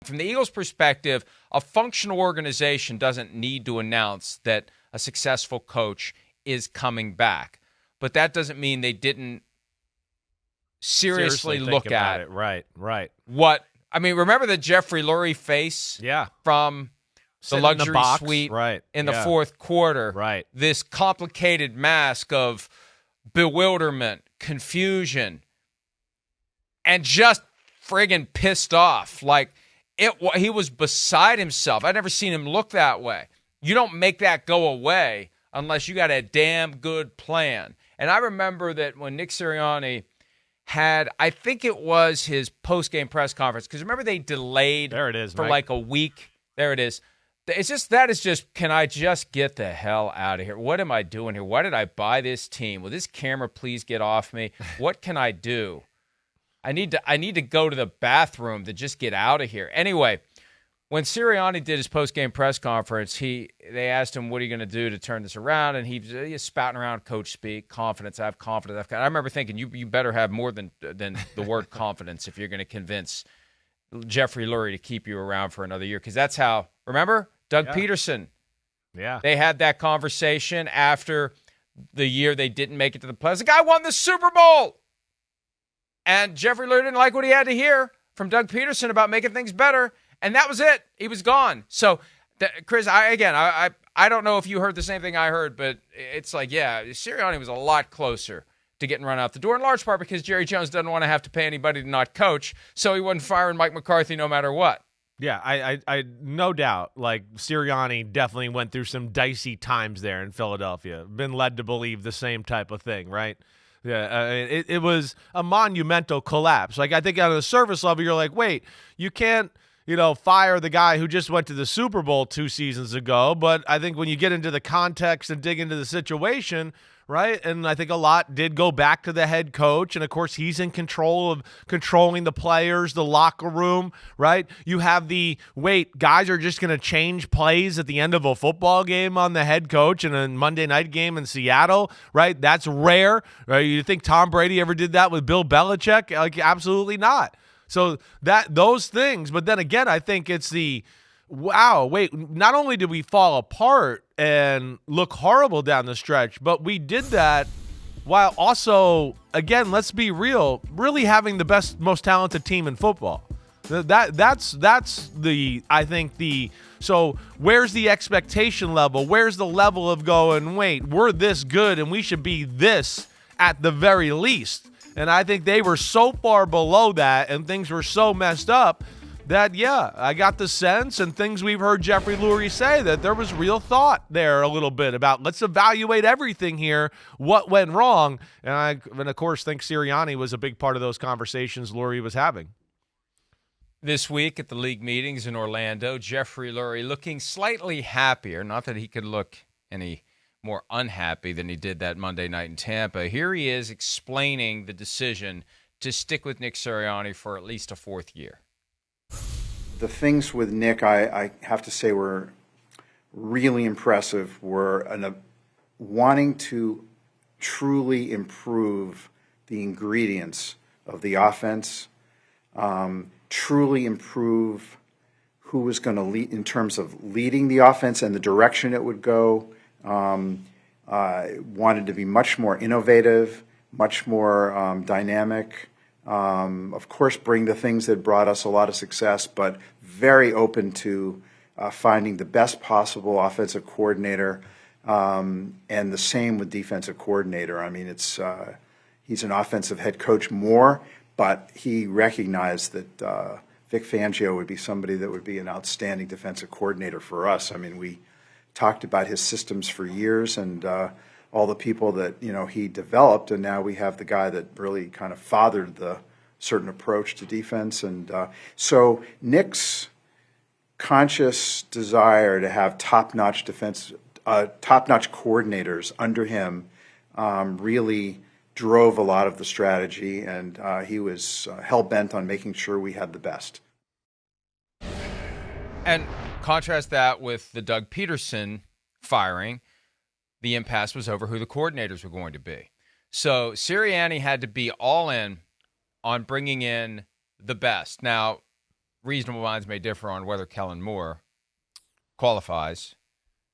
From the Eagles' perspective, a functional organization doesn't need to announce that a successful coach is coming back. But that doesn't mean they didn't seriously look at it. Right. what – I mean, remember the Jeffrey Lurie face from the luxury suite in the fourth quarter? Right. This complicated mask of bewilderment, confusion, and just friggin' pissed off. Like, he was beside himself. I've never seen him look that way. You don't make that go away unless you got a damn good plan. And I remember that when Nick Sirianni had, I think it was his post-game press conference, because remember they delayed there it is, for Mike. like a week. There it is. That is just, can I just get the hell out of here? What am I doing here? Why did I buy this team? Will this camera please get off me? What can I do? I need to go to the bathroom to just get out of here. Anyway, when Sirianni did his post-game press conference, they asked him, what are you going to do to turn this around? And he's spouting around coach speak, confidence, I have confidence. I remember thinking, you better have more than the word confidence if you're going to convince Jeffrey Lurie to keep you around for another year. Because that's how, remember, Doug Peterson. Yeah. They had that conversation after the year they didn't make it to the playoffs. The guy won the Super Bowl. And Jeffrey Lurie didn't like what he had to hear from Doug Peterson about making things better, and that was it. He was gone. So, Chris, I don't know if you heard the same thing I heard, but it's like, yeah, Sirianni was a lot closer to getting run out the door, in large part because Jerry Jones doesn't want to have to pay anybody to not coach, so he wasn't firing Mike McCarthy no matter what. Yeah, I no doubt. Like, Sirianni definitely went through some dicey times there in Philadelphia. Been led to believe the same type of thing, right? Yeah, it was a monumental collapse. Like, I think on the surface level, you're like, wait, you can't, fire the guy who just went to the Super Bowl 2 seasons ago. But I think when you get into the context and dig into the situation, right, and I think a lot did go back to the head coach. And, of course, he's in control of controlling the players, the locker room, right? You have guys are just going to change plays at the end of a football game on the head coach and a Monday night game in Seattle, right? That's rare. Right? You think Tom Brady ever did that with Bill Belichick? Like, absolutely not. So those things, but then again, I think it's not only did we fall apart and look horrible down the stretch, but we did that while also, again, let's be real, really having the best, most talented team in football. So where's the expectation level? Where's the level of going, wait, we're this good and we should be this at the very least? And I think they were so far below that and things were so messed up that, I got the sense, and things we've heard Jeffrey Lurie say, that there was real thought there a little bit about, let's evaluate everything here, what went wrong. And of course, think Sirianni was a big part of those conversations Lurie was having. This week at the league meetings in Orlando, Jeffrey Lurie looking slightly happier. Not that he could look any more unhappy than he did that Monday night in Tampa. Here he is explaining the decision to stick with Nick Sirianni for at least a fourth year. The things with Nick, I have to say, were really impressive, were wanting to truly improve the ingredients of the offense, truly improve who was going to lead in terms of leading the offense and the direction it would go. Wanted to be much more innovative, much more dynamic. Of course, bring the things that brought us a lot of success, but very open to finding the best possible offensive coordinator, and the same with defensive coordinator. I mean, he's an offensive head coach more, but he recognized that Vic Fangio would be somebody that would be an outstanding defensive coordinator for us. I mean, we talked about his systems for years and all the people that he developed, and now we have the guy that really kind of fathered the certain approach to defense. And so Nick's conscious desire to have top-notch coordinators under him really drove a lot of the strategy, and he was hell-bent on making sure we had the best. And contrast that with the Doug Peterson firing. The impasse was over who the coordinators were going to be. So Sirianni had to be all in on bringing in the best. Now, reasonable minds may differ on whether Kellen Moore qualifies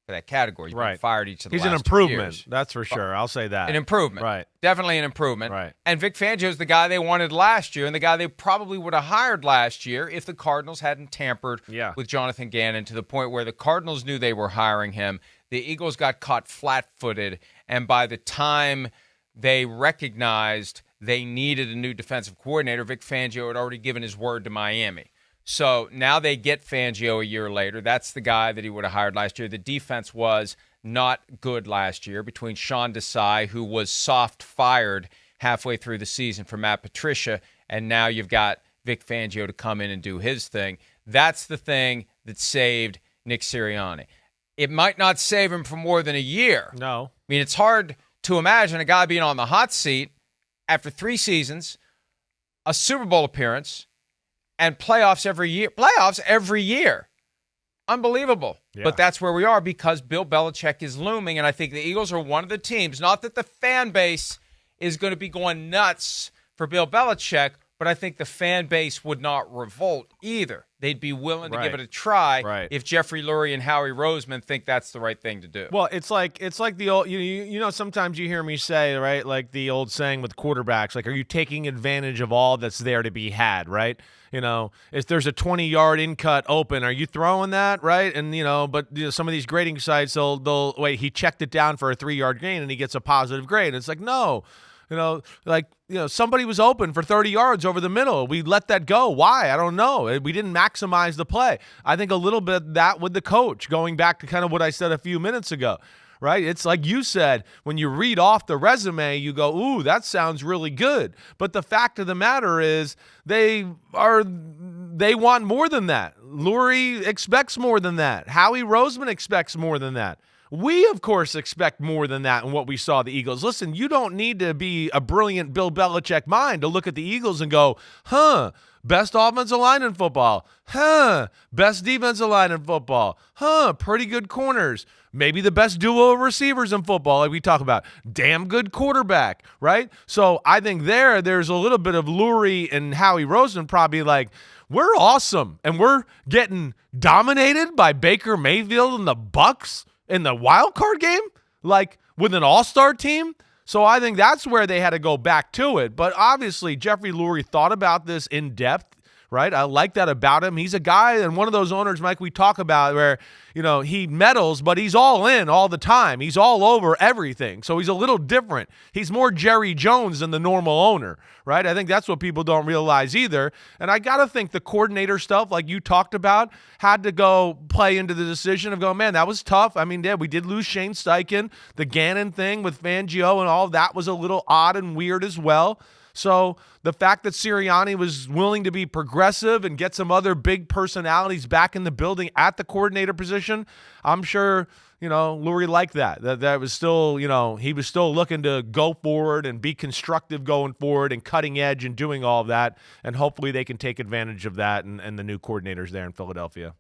for that category. He's been fired each of the He's last an improvement, 2 years. that's for sure. I'll say that. An improvement. Right. Definitely an improvement. Right. And Vic Fangio's the guy they wanted last year and the guy they probably would have hired last year if the Cardinals hadn't tampered with Jonathan Gannon to the point where the Cardinals knew they were hiring him. The Eagles got caught flat-footed, and by the time they recognized they needed a new defensive coordinator, Vic Fangio had already given his word to Miami. So now they get Fangio a year later. That's the guy that he would have hired last year. The defense was not good last year between Sean Desai, who was soft fired halfway through the season for Matt Patricia, and now you've got Vic Fangio to come in and do his thing. That's the thing that saved Nick Sirianni. It might not save him for more than a year. No. I mean, it's hard to imagine a guy being on the hot seat after 3 seasons, a Super Bowl appearance, and playoffs every year. Playoffs every year. Unbelievable. Yeah. But that's where we are because Bill Belichick is looming, and I think the Eagles are one of the teams. Not that the fan base is going to be going nuts for Bill Belichick, but I think the fan base would not revolt either. They'd be willing to give it a try if Jeffrey Lurie and Howie Roseman think that's the right thing to do. Well, it's like the old you know sometimes you hear me say, right, like the old saying with quarterbacks, like, are you taking advantage of all that's there to be had, right? You know, if there's a 20-yard in cut open, are you throwing that, right? And but some of these grading sites, they'll wait, he checked it down for a 3-yard gain and he gets a positive grade. And it's like, no. Somebody was open for 30 yards over the middle. We let that go. Why? I don't know. We didn't maximize the play. I think a little bit of that with the coach, going back to kind of what I said a few minutes ago, right? It's like you said, when you read off the resume, you go, ooh, that sounds really good. But the fact of the matter is they want more than that. Lurie expects more than that. Howie Roseman expects more than that. We, of course, expect more than that in what we saw the Eagles. Listen, you don't need to be a brilliant Bill Belichick mind to look at the Eagles and go, best offensive line in football. Best defensive line in football. Pretty good corners. Maybe the best duo of receivers in football, like we talk about. Damn good quarterback, right? So I think there's a little bit of Lurie and Howie Roseman probably like, we're awesome, and we're getting dominated by Baker Mayfield and the Bucks in the wild card game, like with an all-star team. So I think that's where they had to go back to it. But obviously, Jeffrey Lurie thought about this in depth, right? I like that about him. He's a guy and one of those owners, Mike, we talk about where, he meddles, but he's all in all the time. He's all over everything. So he's a little different. He's more Jerry Jones than the normal owner, right? I think that's what people don't realize either. And I got to think the coordinator stuff, like you talked about, had to go play into the decision of going, man, that was tough. I mean, yeah, we did lose Shane Steichen. The Gannon thing with Fangio and all of that was a little odd and weird as well. So the fact that Sirianni was willing to be progressive and get some other big personalities back in the building at the coordinator position, I'm sure, Lurie liked that. That was still, he was still looking to go forward and be constructive going forward and cutting edge and doing all of that. And hopefully they can take advantage of that and the new coordinators there in Philadelphia.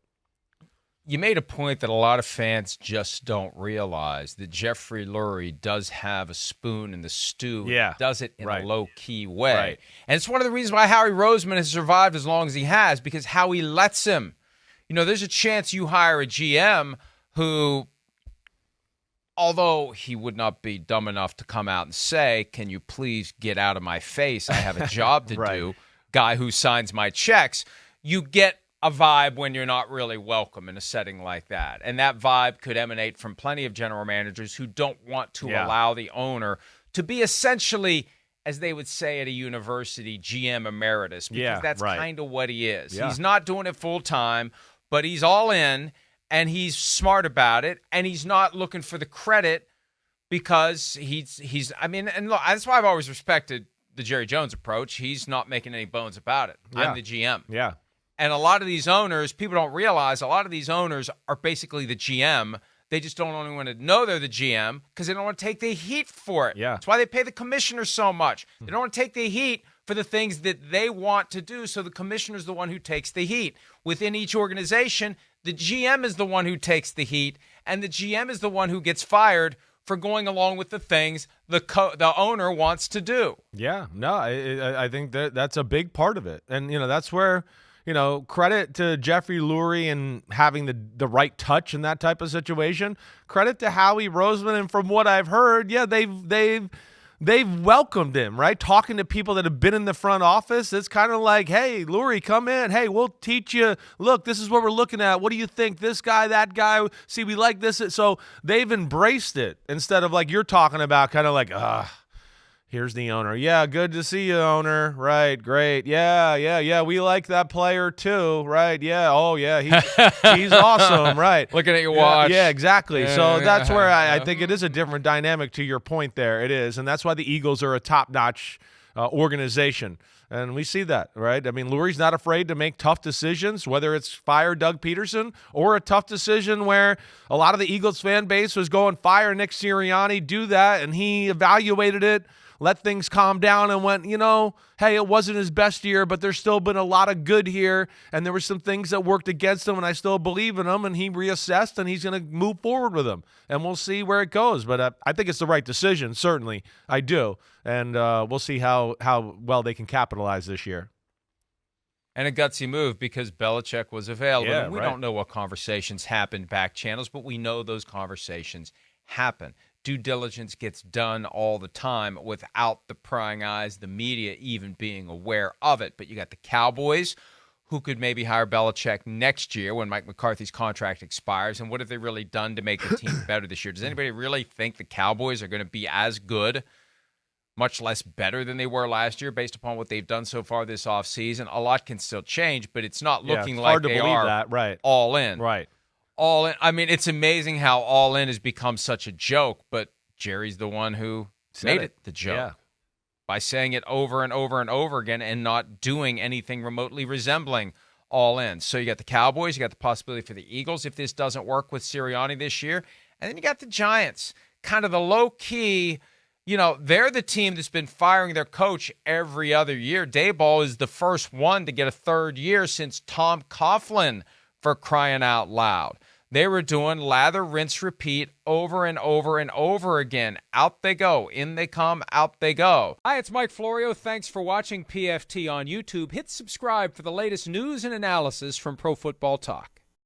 You made a point that a lot of fans just don't realize that Jeffrey Lurie does have a spoon in the stew. Yeah. Does it in a low-key way. Right. And it's one of the reasons why Howie Roseman has survived as long as he has, because Howie lets him. There's a chance you hire a GM who, although he would not be dumb enough to come out and say, can you please get out of my face? I have a job to do. Guy who signs my checks. You get a vibe when you're not really welcome in a setting like that. And that vibe could emanate from plenty of general managers who don't want to allow the owner to be essentially, as they would say at a university, GM emeritus, because that's kind of what he is. Yeah. He's not doing it full time, but he's all in, and he's smart about it, and he's not looking for the credit because he's and look, that's why I've always respected the Jerry Jones approach. He's not making any bones about it. I'm the GM. Yeah. And a lot of these owners, people don't realize, a lot of these owners are basically the GM. They just don't only want to know they're the GM because they don't want to take the heat for it. Yeah. That's why they pay the commissioner so much. They don't want to take the heat for the things that they want to do, so the commissioner's the one who takes the heat. Within each organization, the GM is the one who takes the heat, and the GM is the one who gets fired for going along with the things the owner wants to do. Yeah. No, I think that's a big part of it. And, that's where – credit to Jeffrey Lurie and having the right touch in that type of situation. Credit to Howie Roseman, and from what I've heard, yeah, they've welcomed him, right? Talking to people that have been in the front office, it's kind of like, hey, Lurie, come in. Hey, we'll teach you. Look, this is what we're looking at. What do you think? This guy, that guy. See, we like this. So they've embraced it instead of like you're talking about, kind of like, here's the owner. Yeah, good to see you, owner. Right, great. Yeah. We like that player too. Right. Yeah. Oh, yeah. He's awesome. Right. Looking at your watch. Yeah, exactly. So that's where I think it is a different dynamic to your point there. It is. And that's why the Eagles are a top-notch organization. And we see that, right? I mean, Lurie's not afraid to make tough decisions, whether it's fire Doug Peterson or a tough decision where a lot of the Eagles fan base was going, fire Nick Sirianni, do that. And he evaluated it, let things calm down, and went, hey, it wasn't his best year, but there's still been a lot of good here, and there were some things that worked against him, and I still believe in him, and he reassessed, and he's going to move forward with him, and we'll see where it goes. But I think it's the right decision, certainly. I do, and we'll see how well they can capitalize this year. And a gutsy move because Belichick was available. Yeah, and we don't know what conversations happened back channels, but we know those conversations happen. Due diligence gets done all the time without the prying eyes, the media even being aware of it. But you got the Cowboys, who could maybe hire Belichick next year when Mike McCarthy's contract expires. And what have they really done to make the team better this year? Does anybody really think the Cowboys are going to be as good, much less better than they were last year based upon what they've done so far this offseason? A lot can still change, but it's not looking like they are all in. Right. All in. I mean, it's amazing how all in has become such a joke, but Jerry's the one who made it the joke by saying it over and over and over again and not doing anything remotely resembling all in. So you got the Cowboys, you got the possibility for the Eagles if this doesn't work with Sirianni this year, and then you got the Giants, kind of the low-key, they're the team that's been firing their coach every other year. Daboll is the first one to get a third year since Tom Coughlin, for crying out loud. They were doing lather, rinse, repeat over and over and over again. Out they go. In they come. Out they go. Hi, it's Mike Florio. Thanks for watching PFT on YouTube. Hit subscribe for the latest news and analysis from Pro Football Talk.